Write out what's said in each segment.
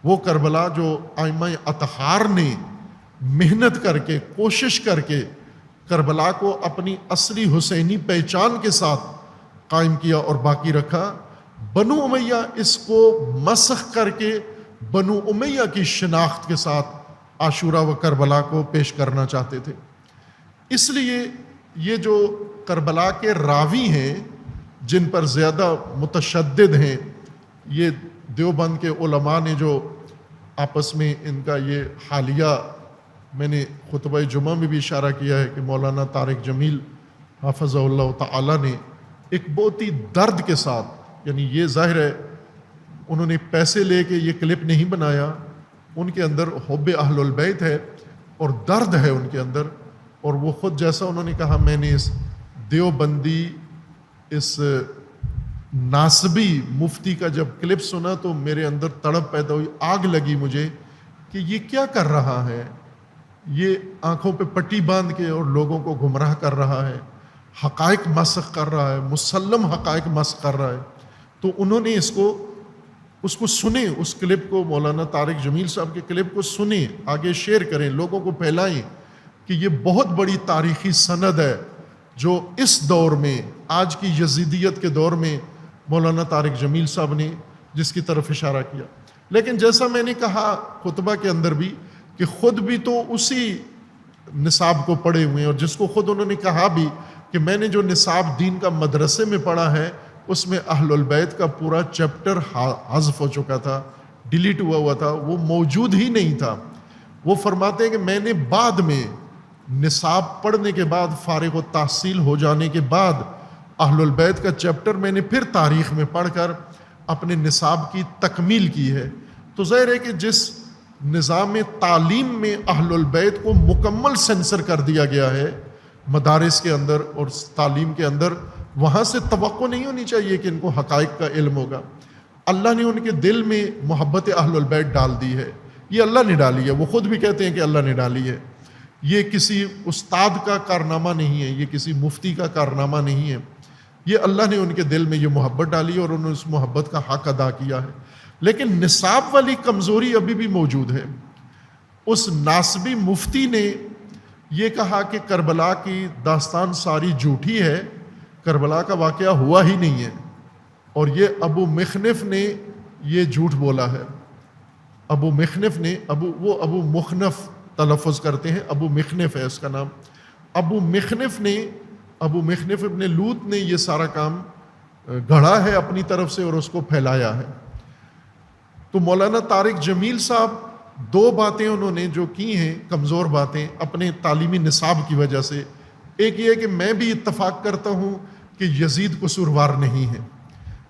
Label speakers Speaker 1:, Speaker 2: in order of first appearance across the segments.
Speaker 1: وہ کربلا جو ائمہ اطہار نے محنت کر کے کوشش کر کے کربلا کو اپنی اصلی حسینی پہچان کے ساتھ قائم کیا اور باقی رکھا، بنو امیہ اس کو مسخ کر کے بنو امیہ کی شناخت کے ساتھ عاشورہ و کربلا کو پیش کرنا چاہتے تھے۔ اس لیے یہ جو کربلا کے راوی ہیں جن پر زیادہ متشدد ہیں، یہ دیوبند کے علماء نے جو آپس میں ان کا یہ حالیہ، میں نے خطبہ جمعہ میں بھی اشارہ کیا ہے کہ مولانا طارق جمیل حافظہ اللہ تعالی نے ایک بہت ہی درد کے ساتھ، یعنی یہ ظاہر ہے انہوں نے پیسے لے کے یہ کلپ نہیں بنایا، ان کے اندر حب اہل البیت ہے اور درد ہے ان کے اندر، اور وہ خود جیسا انہوں نے کہا، میں نے اس دیوبندی اس ناسبی مفتی کا جب کلپ سنا تو میرے اندر تڑپ پیدا ہوئی، آگ لگی مجھے کہ یہ کیا کر رہا ہے، یہ آنکھوں پہ پٹی باندھ کے اور لوگوں کو گمراہ کر رہا ہے، حقائق مسخ کر رہا ہے، مسلم حقائق مسخ کر رہا ہے۔ تو انہوں نے اس کو سنیں، اس کلپ کو، مولانا طارق جمیل صاحب کے کلپ کو سنیں، آگے شیئر کریں، لوگوں کو پھیلائیں کہ یہ بہت بڑی تاریخی سند ہے جو اس دور میں، آج کی یزیدیت کے دور میں مولانا طارق جمیل صاحب نے جس کی طرف اشارہ کیا۔ لیکن جیسا میں نے کہا خطبہ کے اندر بھی کہ خود بھی تو اسی نصاب کو پڑھے ہوئے ہیں، اور جس کو خود انہوں نے کہا بھی کہ میں نے جو نصاب دین کا مدرسے میں پڑھا ہے اس میں اہل البیت کا پورا چیپٹر حذف ہو چکا تھا، ڈیلیٹ ہوا تھا، وہ موجود ہی نہیں تھا۔ وہ فرماتے ہیں کہ میں نے بعد میں نصاب پڑھنے کے بعد، فارغ و تحصیل ہو جانے کے بعد، اہل البیت کا چیپٹر میں نے پھر تاریخ میں پڑھ کر اپنے نصاب کی تکمیل کی ہے۔ تو ظاہر ہے کہ جس نظام تعلیم میں اہل البیت کو مکمل سینسر کر دیا گیا ہے مدارس کے اندر اور تعلیم کے اندر، وہاں سے توقع نہیں ہونی چاہیے کہ ان کو حقائق کا علم ہوگا۔ اللہ نے ان کے دل میں محبت اہل البیت ڈال دی ہے، یہ اللہ نے ڈالی ہے، وہ خود بھی کہتے ہیں کہ اللہ نے ڈالی ہے، یہ کسی استاد کا کارنامہ نہیں ہے، یہ کسی مفتی کا کارنامہ نہیں ہے، یہ اللہ نے ان کے دل میں یہ محبت ڈالی ہے اور انہوں نے اس محبت کا حق ادا کیا ہے۔ لیکن نصاب والی کمزوری ابھی بھی موجود ہے۔ اس ناسبی مفتی نے یہ کہا کہ کربلا کی داستان ساری جھوٹی ہے، کربلا کا واقعہ ہوا ہی نہیں ہے، اور یہ ابو مخنف نے یہ جھوٹ بولا ہے۔ ابو مخنف نے ابو مخنف تلفظ کرتے ہیں، ابو مخنف ہے اس کا نام، ابو مخنف ابن لوط نے یہ سارا کام گھڑا ہے اپنی طرف سے اور اس کو پھیلایا ہے۔ تو مولانا طارق جمیل صاحب دو باتیں انہوں نے جو کی ہیں، کمزور باتیں اپنے تعلیمی نصاب کی وجہ سے، ایک یہ کہ میں بھی اتفاق کرتا ہوں کہ یزید قصوروار نہیں ہے،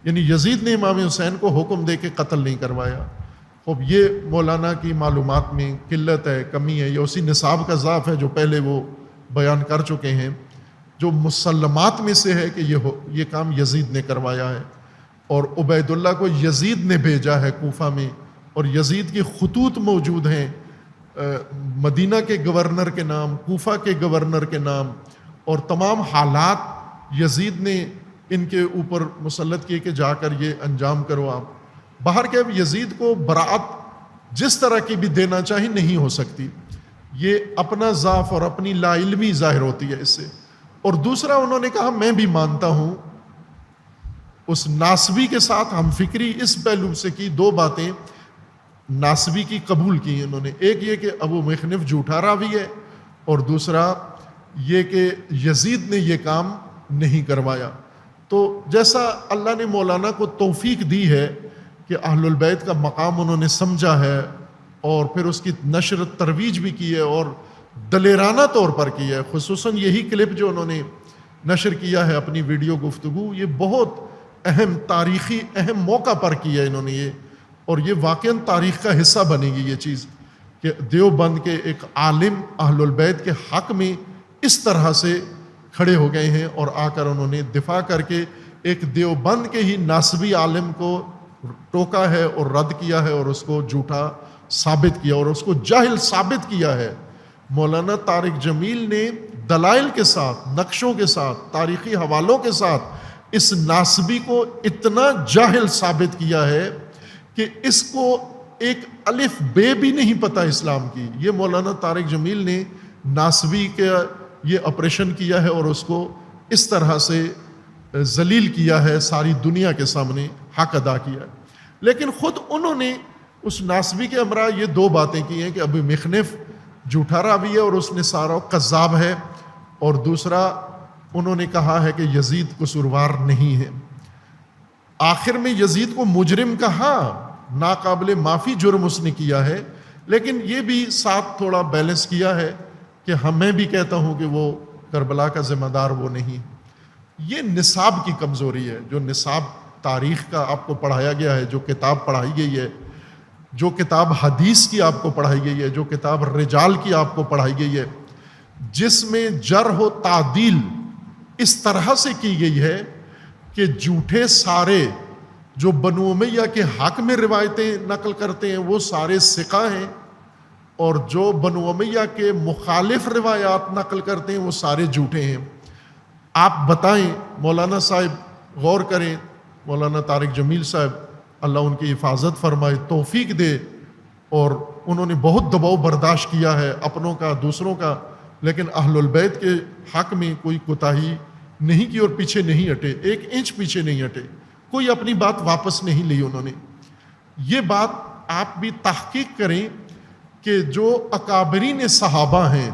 Speaker 1: یعنی یزید نے امام حسین کو حکم دے کے قتل نہیں کروایا۔ اب یہ مولانا کی معلومات میں قلت ہے، کمی ہے، یا اسی نصاب کا ضعف ہے جو پہلے وہ بیان کر چکے ہیں۔ جو مسلمات میں سے ہے کہ یہ کام یزید نے کروایا ہے، اور عبید اللہ کو یزید نے بھیجا ہے کوفہ میں، اور یزید کی خطوط موجود ہیں مدینہ کے گورنر کے نام، کوفہ کے گورنر کے نام، اور تمام حالات یزید نے ان کے اوپر مسلط کیے کہ جا کر یہ انجام کرو آپ۔ باہر کے اب یزید کو براعت جس طرح کی بھی دینا چاہیے نہیں ہو سکتی، یہ اپنا ضعف اور اپنی لا علمی ظاہر ہوتی ہے اس سے۔ اور دوسرا انہوں نے کہا میں بھی مانتا ہوں، اس ناسبی کے ساتھ ہم فکری اس پہلو سے کی، دو باتیں ناسبی کی قبول کی انہوں نے، ایک یہ کہ ابو مخنف جھوٹا راوی ہے، اور دوسرا یہ کہ یزید نے یہ کام نہیں کروایا۔ تو جیسا اللہ نے مولانا کو توفیق دی ہے کہ اہل البیت کا مقام انہوں نے سمجھا ہے اور پھر اس کی نشر ترویج بھی کی ہے اور دلیرانہ طور پر کی ہے، خصوصاً یہی کلپ جو انہوں نے نشر کیا ہے اپنی ویڈیو گفتگو، یہ بہت اہم تاریخی اہم موقع پر کیا ہے انہوں نے یہ، اور یہ واقعاً تاریخ کا حصہ بنے گی یہ چیز کہ دیوبند کے ایک عالم اہل البیت کے حق میں اس طرح سے کھڑے ہو گئے ہیں، اور آ کر انہوں نے دفاع کر کے ایک دیوبند کے ہی ناسبی عالم کو ٹوکا ہے اور رد کیا ہے اور اس کو جھوٹا ثابت کیا اور اس کو جاہل ثابت کیا ہے۔ مولانا طارق جمیل نے دلائل کے ساتھ، نقشوں کے ساتھ، تاریخی حوالوں کے ساتھ اس ناسبی کو اتنا جاہل ثابت کیا ہے کہ اس کو ایک الف بے بھی نہیں پتہ اسلام کی. یہ مولانا طارق جمیل نے ناسوی کا یہ آپریشن کیا ہے اور اس کو اس طرح سے ذلیل کیا ہے, ساری دنیا کے سامنے حق ادا کیا ہے. لیکن خود انہوں نے اس ناسوی کے امراء یہ دو باتیں کی ہیں کہ ابو مخنف جھوٹا راوی ہے اور اس نے سارا قذاب ہے, اور دوسرا انہوں نے کہا ہے کہ یزید قصوروار نہیں ہے. آخر میں یزید کو مجرم کہا, ناقابل معافی جرم اس نے کیا ہے, لیکن یہ بھی ساتھ تھوڑا بیلنس کیا ہے کہ میں بھی کہتا ہوں کہ وہ کربلا کا ذمہ دار وہ نہیں. یہ نصاب کی کمزوری ہے. جو نصاب تاریخ کا آپ کو پڑھایا گیا ہے, جو کتاب پڑھائی گئی ہے, جو کتاب حدیث کی آپ کو پڑھائی گئی ہے, جو کتاب رجال کی آپ کو پڑھائی گئی ہے, جس میں جرح و تعدیل اس طرح سے کی گئی ہے کہ جھوٹے سارے جو بنو امیہ کے حق میں روایتیں نقل کرتے ہیں وہ سارے ثقہ ہیں, اور جو بنو امیہ کے مخالف روایات نقل کرتے ہیں وہ سارے جھوٹے ہیں. آپ بتائیں, مولانا صاحب غور کریں, مولانا طارق جمیل صاحب اللہ ان کی حفاظت فرمائے, توفیق دے, اور انہوں نے بہت دباؤ برداشت کیا ہے اپنوں کا دوسروں کا, لیکن اہل البیت کے حق میں کوئی کوتاہی نہیں کی اور پیچھے نہیں ہٹے, ایک انچ پیچھے نہیں ہٹے, کوئی اپنی بات واپس نہیں لی انہوں نے. یہ بات آپ بھی تحقیق کریں کہ جو اکابرین صحابہ ہیں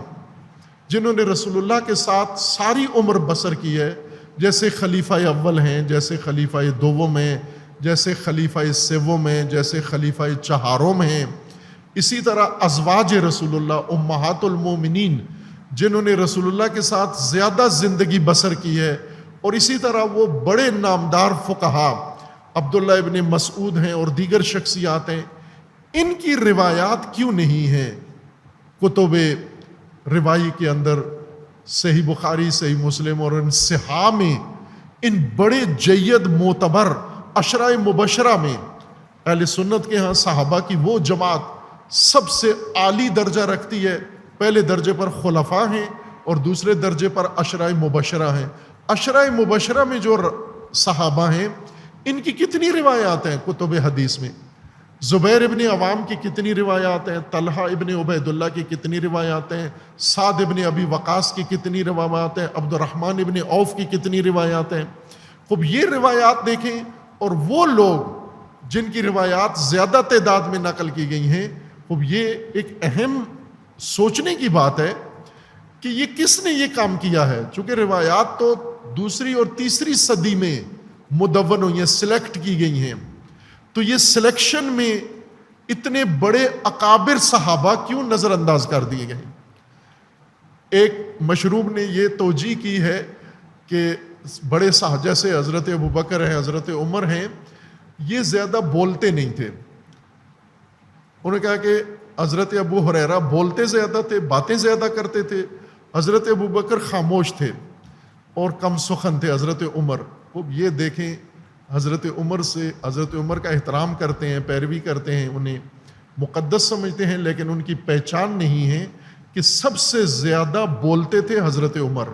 Speaker 1: جنہوں نے رسول اللہ کے ساتھ ساری عمر بسر کی ہے, جیسے خلیفہ اول ہیں, جیسے خلیفہ دوم ہیں, جیسے خلیفہ سوم ہیں, جیسے خلیفہ چہارم ہیں, اسی طرح ازواج رسول اللہ امہات المومنین جنہوں نے رسول اللہ کے ساتھ زیادہ زندگی بسر کی ہے, اور اسی طرح وہ بڑے نامدار فقہا عبداللہ ابن مسعود ہیں اور دیگر شخصیات ہیں, ان کی روایات کیوں نہیں ہیں کتب روائی کے اندر؟ صحیح بخاری, صحیح مسلم اور ان صحاح میں, ان بڑے جید معتبر عشرہ مبشرہ میں اہل سنت کے ہاں صحابہ کی وہ جماعت سب سے عالی درجہ رکھتی ہے. پہلے درجے پر خلفاء ہیں اور دوسرے درجے پر عشرہ مبشرہ ہیں. عشرہ مبشرہ میں جو صحابہ ہیں ان کی کتنی روایات ہیں کتب حدیث میں؟ زبیر ابن عوام کی کتنی روایات ہیں, طلحہ ابن عبید اللہ کی کتنی روایات ہیں, سعد ابن ابی وقاص کی کتنی روایات ہیں, عبد الرحمن ابن عوف کی کتنی روایات ہیں. خوب یہ روایات دیکھیں, اور وہ لوگ جن کی روایات زیادہ تعداد میں نقل کی گئی ہیں, خوب یہ ایک اہم سوچنے کی بات ہے کہ یہ کس نے یہ کام کیا ہے. چونکہ روایات تو دوسری اور تیسری صدی میں مدون ہوئی ہیں, سلیکٹ کی گئی ہیں, تو یہ سلیکشن میں اتنے بڑے اکابر صحابہ کیوں نظر انداز کر دیے گئے؟ ایک مشروب نے یہ توجیہ کی ہے کہ بڑے صحابہ جیسے حضرت ابوبکر ہیں, حضرت عمر ہیں, یہ زیادہ بولتے نہیں تھے. انہوں نے کہا کہ حضرت ابو ہریرہ بولتے زیادہ تھے, باتیں زیادہ کرتے تھے, حضرت ابوبکر خاموش تھے اور کم سخن تھے حضرت عمر. اب یہ دیکھیں, حضرت عمر کا احترام کرتے ہیں, پیروی کرتے ہیں, انہیں مقدس سمجھتے ہیں, لیکن ان کی پہچان نہیں ہے کہ سب سے زیادہ بولتے تھے حضرت عمر,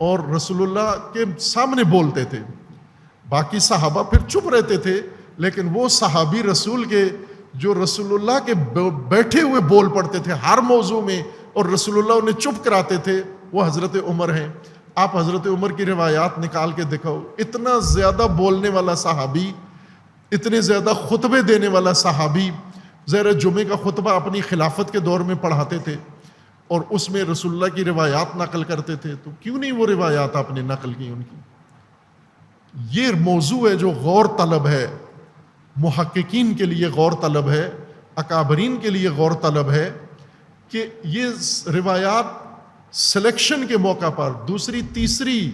Speaker 1: اور رسول اللہ کے سامنے بولتے تھے. باقی صحابہ پھر چپ رہتے تھے, لیکن وہ صحابی رسول کے جو رسول اللہ کے بیٹھے ہوئے بول پڑتے تھے ہر موضوع میں, اور رسول اللہ انہیں چپ کراتے تھے, وہ حضرت عمر ہیں. آپ حضرت عمر کی روایات نکال کے دکھاؤ, اتنا زیادہ بولنے والا صحابی, اتنے زیادہ خطبے دینے والا صحابی, زہر جمعے کا خطبہ اپنی خلافت کے دور میں پڑھاتے تھے اور اس میں رسول اللہ کی روایات نقل کرتے تھے, تو کیوں نہیں وہ روایات آپ نے نقل کی ان کی؟ یہ موضوع ہے جو غور طلب ہے, محققین کے لیے غور طلب ہے, اکابرین کے لیے غور طلب ہے کہ یہ روایات سلیکشن کے موقع پر دوسری تیسری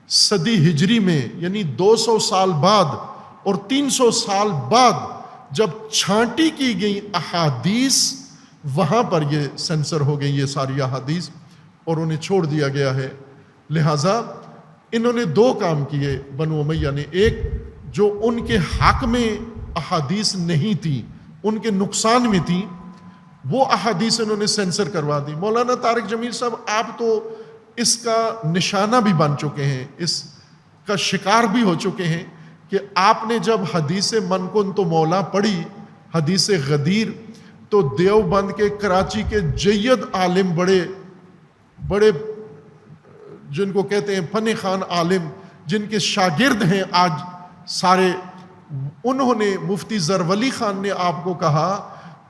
Speaker 1: صدی ہجری میں, یعنی 200 سال بعد اور 300 سال بعد جب چھانٹی کی گئی احادیث, وہاں پر یہ سینسر ہو گئی یہ ساری احادیث اور انہیں چھوڑ دیا گیا ہے. لہٰذا انہوں نے دو کام کیے بنو امیہ نے. ایک, جو ان کے حق میں احادیث نہیں تھی, ان کے نقصان میں تھی, وہ احادیث انہوں نے سینسر کروا دی. مولانا طارق جمیل صاحب آپ تو اس کا نشانہ بھی بن چکے ہیں, اس کا شکار بھی ہو چکے ہیں کہ آپ نے جب حدیث من کن تو مولا پڑھی, حدیث غدیر تو دیوبند کے، کراچی کے جید عالم، بڑے جن کو کہتے ہیں فن خان عالم، جن کے شاگرد ہیں آج سارے، انہوں نے، مفتی زرولی خان نے آپ کو کہا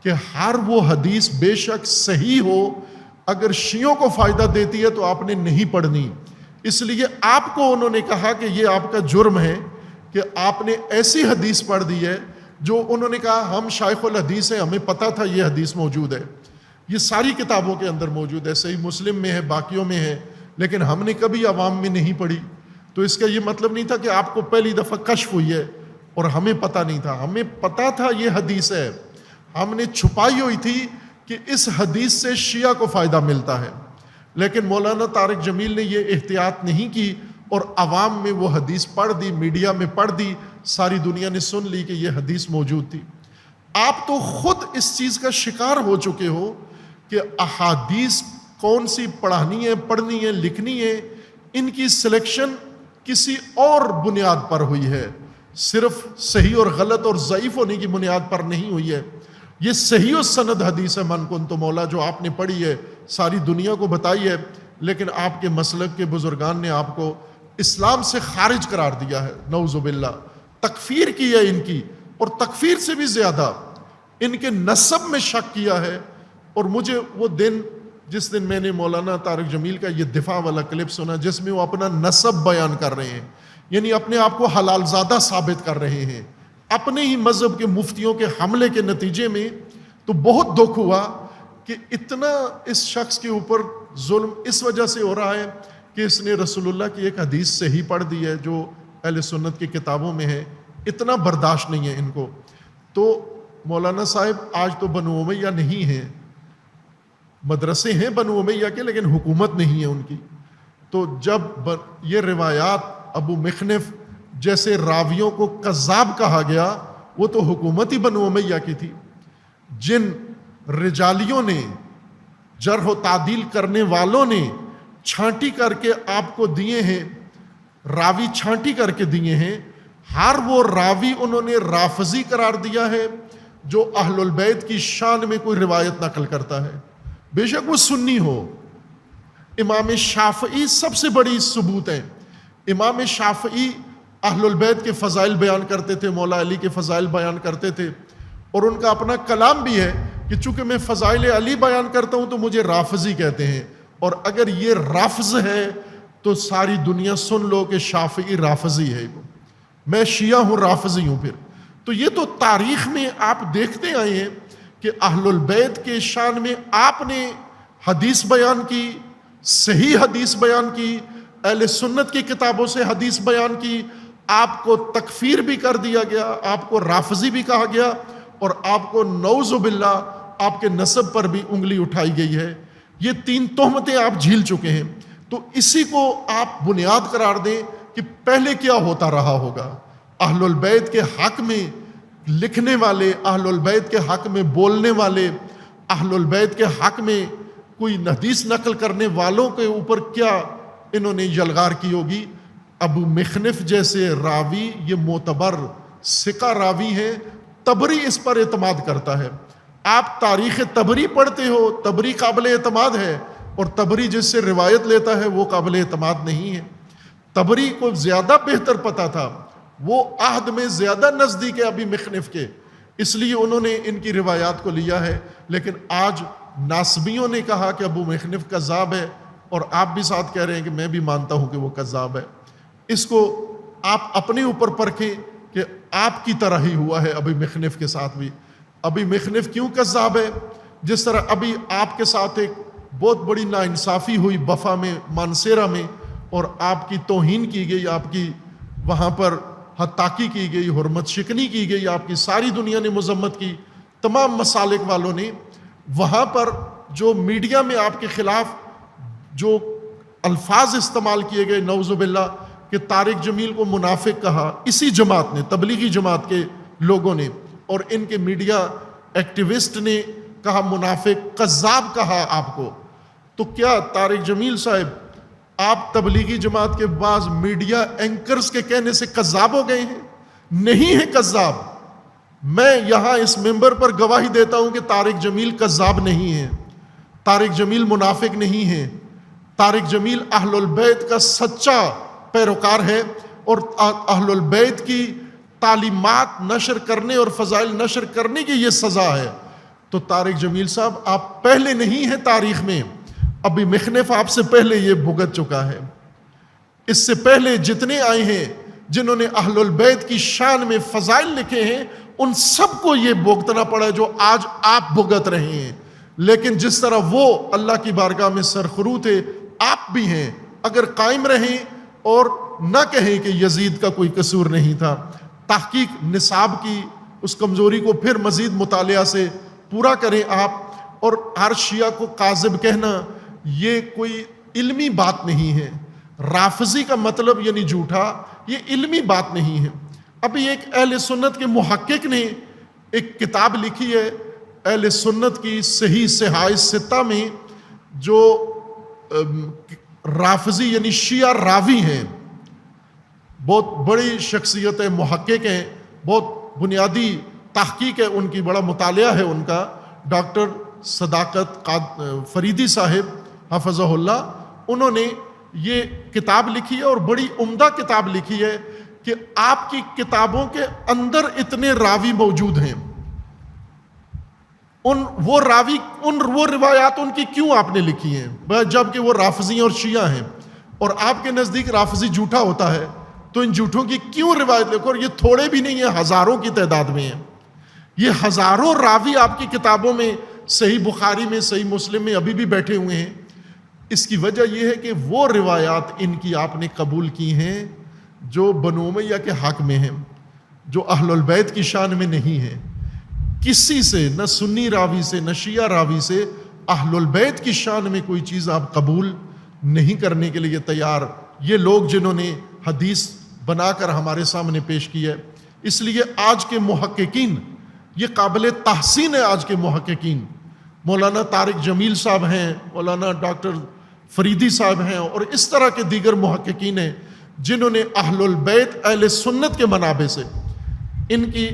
Speaker 1: کہ ہر وہ حدیث بے شک صحیح ہو، اگر شیعوں کو فائدہ دیتی ہے تو آپ نے نہیں پڑھنی. اس لیے آپ کو انہوں نے کہا کہ یہ آپ کا جرم ہے کہ آپ نے ایسی حدیث پڑھ دی ہے جو انہوں نے کہا ہم شیخ الحدیث ہیں، ہمیں پتہ تھا یہ حدیث موجود ہے، یہ ساری کتابوں کے اندر موجود ہے، صحیح مسلم میں ہے، باقیوں میں ہے، لیکن ہم نے کبھی عوام میں نہیں پڑھی. تو اس کا یہ مطلب نہیں تھا کہ آپ کو پہلی دفعہ کشف ہوئی ہے اور ہمیں پتہ نہیں تھا، ہمیں پتہ تھا یہ حدیث ہے، ہم نے چھپائی ہوئی تھی کہ اس حدیث سے شیعہ کو فائدہ ملتا ہے. لیکن مولانا طارق جمیل نے یہ احتیاط نہیں کی اور عوام میں وہ حدیث پڑھ دی، میڈیا میں پڑھ دی، ساری دنیا نے سن لی کہ یہ حدیث موجود تھی. آپ تو خود اس چیز کا شکار ہو چکے ہو کہ احادیث کون سی پڑھانی ہے، پڑھنی ہے، لکھنی ہے، ان کی سلیکشن کسی اور بنیاد پر ہوئی ہے، صرف صحیح اور غلط اور ضعیف ہونے کی بنیاد پر نہیں ہوئی ہے. یہ صحیح و سند حدیث ہے من کنت مولا جو آپ نے پڑھی ہے، ساری دنیا کو بتائی ہے، لیکن آپ کے مسلک کے بزرگان نے آپ کو اسلام سے خارج قرار دیا ہے، نعوذ باللہ، تکفیر کی ہے ان کی، اور تکفیر سے بھی زیادہ ان کے نسب میں شک کیا ہے. اور مجھے وہ دن، جس دن میں نے مولانا طارق جمیل کا یہ دفاع والا کلپ سنا جس میں وہ اپنا نسب بیان کر رہے ہیں، یعنی اپنے آپ کو حلال زادہ ثابت کر رہے ہیں اپنے ہی مذہب کے مفتیوں کے حملے کے نتیجے میں، تو بہت دکھ ہوا کہ اتنا اس شخص کے اوپر ظلم اس وجہ سے ہو رہا ہے کہ اس نے رسول اللہ کی ایک حدیث صحیح پڑھ دی ہے جو اہل سنت کی کتابوں میں ہے. اتنا برداشت نہیں ہے ان کو. تو مولانا صاحب آج تو بنو امیہ نہیں ہیں، مدرسے ہیں بنو امیہ کے لیکن حکومت نہیں ہے ان کی. تو جب یہ روایات ابو مخنف جیسے راویوں کو کذاب کہا گیا، وہ تو حکومت ہی بنو امیہ کی تھی. جن رجالیوں نے، جرح و تعدیل کرنے والوں نے چھانٹی کر کے آپ کو دیے ہیں، راوی چھانٹی کر کے دیے ہیں، ہر وہ راوی انہوں نے رافضی قرار دیا ہے جو اہل البیت کی شان میں کوئی روایت نقل کرتا ہے، بے شک وہ سنی ہو. امام شافعی سب سے بڑی ثبوت ہے. امام شافعی اہل البیت کے فضائل بیان کرتے تھے، مولا علی کے فضائل بیان کرتے تھے، اور ان کا اپنا کلام بھی ہے کہ چونکہ میں فضائل علی بیان کرتا ہوں تو مجھے رافضی کہتے ہیں، اور اگر یہ رافض ہے تو ساری دنیا سن لو کہ شافعی رافضی ہے، میں شیعہ ہوں، رافضی ہوں. پھر تو یہ تو تاریخ میں آپ دیکھتے آئے ہیں کہ اہل البیت کے شان میں آپ نے حدیث بیان کی، صحیح حدیث بیان کی، اہل سنت کی کتابوں سے حدیث بیان کی، آپ کو تکفیر بھی کر دیا گیا، آپ کو رافضی بھی کہا گیا، اور آپ کو نعوذ باللہ آپ کے نسب پر بھی انگلی اٹھائی گئی ہے. یہ 3 تہمتیں آپ جھیل چکے ہیں. تو اسی کو آپ بنیاد قرار دیں کہ پہلے کیا ہوتا رہا ہوگا. اہل البیت کے حق میں لکھنے والے، اہل البیت کے حق میں بولنے والے، اہل البیت کے حق میں کوئی حدیث نقل کرنے والوں کے اوپر کیا انہوں نے یلغار کی ہوگی. ابو مخنف جیسے راوی، یہ معتبر ثقہ راوی ہیں، طبری اس پر اعتماد کرتا ہے. آپ تاریخ طبری پڑھتے ہو، طبری قابل اعتماد ہے، اور طبری جس سے روایت لیتا ہے وہ قابل اعتماد نہیں ہے. طبری کو زیادہ بہتر پتہ تھا، وہ عہد میں زیادہ نزدیک ہے ابی مخنف کے، اس لیے انہوں نے ان کی روایات کو لیا ہے. لیکن آج ناسبیوں نے کہا کہ ابو مخنف کذاب ہے، اور آپ بھی ساتھ کہہ رہے ہیں کہ میں بھی مانتا ہوں کہ وہ کذاب ہے. اس کو آپ اپنے اوپر پرکھیں کہ آپ کی طرح ہی ہوا ہے ابی مخنف کے ساتھ بھی. ابی مخنف کیوں کذاب ہے؟ جس طرح ابھی آپ کے ساتھ ایک بہت بڑی ناانصافی ہوئی بفا میں، مانسیرا میں، اور آپ کی توہین کی گئی، آپ کی وہاں پر حتاکی کی گئی، حرمت شکنی کی گئی، آپ کی ساری دنیا نے مذمت کی، تمام مسالک والوں نے. وہاں پر جو میڈیا میں آپ کے خلاف جو الفاظ استعمال کیے گئے، نعوذ باللہ، کہ طارق جمیل کو منافق کہا، اسی جماعت نے، تبلیغی جماعت کے لوگوں نے، اور ان کے میڈیا ایکٹیوسٹ نے کہا منافق، کذاب کہا آپ کو. تو کیا طارق جمیل صاحب آپ تبلیغی جماعت کے بعض میڈیا اینکرز کے کہنے سے کذاب ہو گئے ہیں؟ نہیں ہے کذاب، میں یہاں اس ممبر پر گواہی دیتا ہوں کہ طارق جمیل کذاب نہیں ہے، طارق جمیل منافق نہیں ہے، طارق جمیل اہل البیت کا سچا پیروکار ہے، اور اہل البیت کی تعلیمات نشر کرنے اور فضائل نشر کرنے کی یہ سزا ہے۔ تو طارق جمیل صاحب آپ پہلے نہیں ہیں تاریخ میں، ابھی مخنف آپ سے پہلے یہ بھگت چکا ہے۔ اس سے پہلے جتنے آئے ہیں جنہوں نے اہل البیت کی شان میں فضائل لکھے ہیں، ان سب کو یہ بھگتنا پڑا جو آج آپ بھگت رہے ہیں۔ لیکن جس طرح وہ اللہ کی بارگاہ میں سرخرو تھے، آپ بھی ہیں۔ اگر قائم رہیں اور نہ کہیں کہ یزید کا کوئی قصور نہیں تھا، تحقیق نصاب کی اس کمزوری کو پھر مزید مطالعہ سے پورا کریں آپ، اور ہر شیعہ کو کاذب کہنا یہ کوئی علمی بات نہیں ہے۔ رافضی کا مطلب یعنی جھوٹا، یہ علمی بات نہیں ہے۔ ابھی ایک اہل سنت کے محقق نے ایک کتاب لکھی ہے اہل سنت کی صحیح صحائح ستہ میں، جو رافضی یعنی شیعہ راوی ہیں، بہت بڑی شخصیت ہے، محقق ہیں، بہت بنیادی تحقیق ہے ان کی، بڑا مطالعہ ہے ان کا، ڈاکٹر صداقت فریدی صاحب حفظہ اللہ، انہوں نے یہ کتاب لکھی ہے اور بڑی عمدہ کتاب لکھی ہے کہ آپ کی کتابوں کے اندر اتنے راوی موجود ہیں، وہ روایات ان کی کیوں آپ نے لکھی ہیں، جبکہ وہ رافضی اور شیعہ ہیں، اور آپ کے نزدیک رافضی جھوٹا ہوتا ہے، تو ان جھوٹوں کی کیوں روایت لکھو؟ اور یہ تھوڑے بھی نہیں ہیں، ہزاروں کی تعداد میں ہیں، یہ ہزاروں راوی آپ کی کتابوں میں، صحیح بخاری میں، صحیح مسلم میں ابھی بھی بیٹھے ہوئے ہیں۔ اس کی وجہ یہ ہے کہ وہ روایات ان کی آپ نے قبول کی ہیں جو بنو امیہ کے حق میں ہیں، جو اہل البیت کی شان میں نہیں ہیں۔ کسی سے، نہ سنی راوی سے، نہ شیعہ راوی سے، اہل البیت کی شان میں کوئی چیز آپ قبول نہیں کرنے کے لیے تیار۔ یہ لوگ جنہوں نے حدیث بنا کر ہمارے سامنے پیش کی ہے، اس لیے آج کے محققین، یہ قابل تحسین ہے، آج کے محققین مولانا طارق جمیل صاحب ہیں، مولانا ڈاکٹر فریدی صاحب ہیں، اور اس طرح کے دیگر محققین ہیں جنہوں نے اہل البیت اہل سنت کے منابع سے، ان کی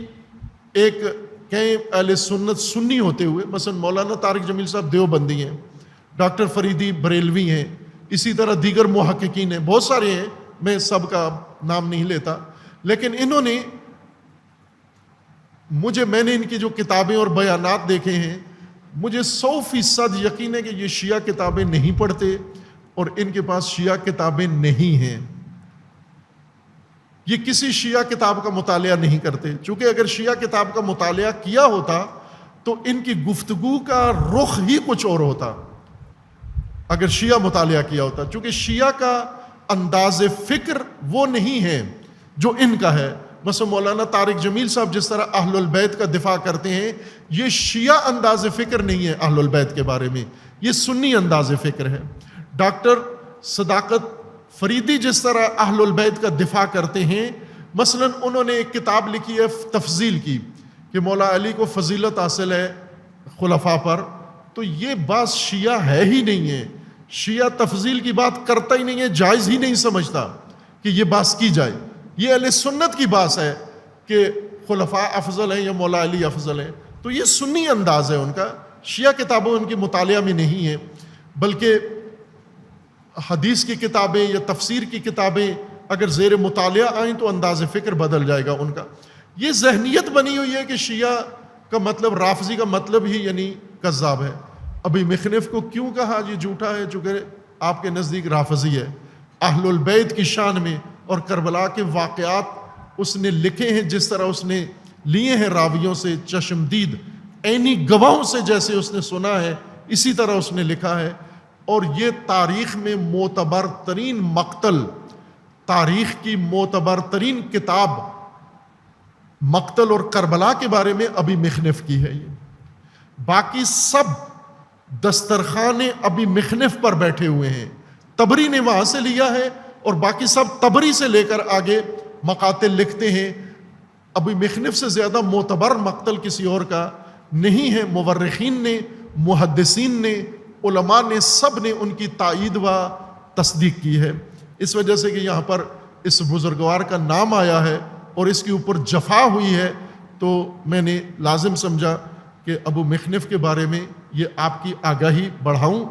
Speaker 1: ایک کہیں اہل سنت سنی ہوتے ہوئے، مثلا مولانا طارق جمیل صاحب دیوبندی ہیں، ڈاکٹر فریدی بریلوی ہیں، اسی طرح دیگر محققین ہیں، بہت سارے ہیں، میں سب کا نام نہیں لیتا، لیکن انہوں نے میں نے ان کی جو کتابیں اور بیانات دیکھے ہیں، مجھے 100% یقین ہے کہ یہ شیعہ کتابیں نہیں پڑھتے اور ان کے پاس شیعہ کتابیں نہیں ہیں، یہ کسی شیعہ کتاب کا مطالعہ نہیں کرتے، چونکہ اگر شیعہ کتاب کا مطالعہ کیا ہوتا تو ان کی گفتگو کا رخ ہی کچھ اور ہوتا، اگر شیعہ مطالعہ کیا ہوتا، چونکہ شیعہ کا انداز فکر وہ نہیں ہے جو ان کا ہے۔ مثلا مولانا طارق جمیل صاحب جس طرح اہل البیت کا دفاع کرتے ہیں، یہ شیعہ انداز فکر نہیں ہے اہل البیت کے بارے میں، یہ سنی انداز فکر ہے۔ ڈاکٹر صداقت فریدی جس طرح اہل البیت کا دفاع کرتے ہیں، مثلا انہوں نے ایک کتاب لکھی ہے تفضیل کی کہ مولا علی کو فضیلت حاصل ہے خلفاء پر، تو یہ بات شیعہ ہے ہی نہیں ہے، شیعہ تفضیل کی بات کرتا ہی نہیں ہے، جائز ہی نہیں سمجھتا کہ یہ بات کی جائے۔ یہ اہل سنت کی بات ہے کہ خلفاء افضل ہیں یا مولا علی افضل ہیں، تو یہ سنی انداز ہے ان کا، شیعہ کتابوں ان کی مطالعہ میں نہیں ہے، بلکہ حدیث کی کتابیں یا تفسیر کی کتابیں اگر زیر مطالعہ آئیں تو انداز فکر بدل جائے گا ان کا۔ یہ ذہنیت بنی ہوئی ہے کہ شیعہ کا مطلب، رافضی کا مطلب ہی یعنی کذاب ہے۔ ابھی مخنف کو کیوں کہا یہ جھوٹا ہے؟ چونکہ آپ کے نزدیک رافضی ہے، اہل البیت کی شان میں اور کربلا کے واقعات اس نے لکھے ہیں جس طرح اس نے لیے ہیں راویوں سے، چشمدید عینی گواہوں سے، جیسے اس نے سنا ہے اسی طرح اس نے لکھا ہے، اور یہ تاریخ میں معتبر ترین مقتل، تاریخ کی معتبر ترین کتاب مقتل اور کربلا کے بارے میں ابھی مخنف کی ہے۔ یہ باقی سب دسترخوان ابھی مخنف پر بیٹھے ہوئے ہیں، طبری نے وہاں سے لیا ہے اور باقی سب طبری سے لے کر آگے مقاتل لکھتے ہیں۔ ابھی مخنف سے زیادہ معتبر مقتل کسی اور کا نہیں ہے۔ مورخین نے، محدثین نے، علماء نے، سب نے ان کی تائید و تصدیق کی ہے۔ اس وجہ سے کہ یہاں پر اس بزرگوار کا نام آیا ہے اور اس کے اوپر جفا ہوئی ہے، تو میں نے لازم سمجھا کہ ابو مخنف کے بارے میں یہ آپ کی آگاہی بڑھاؤں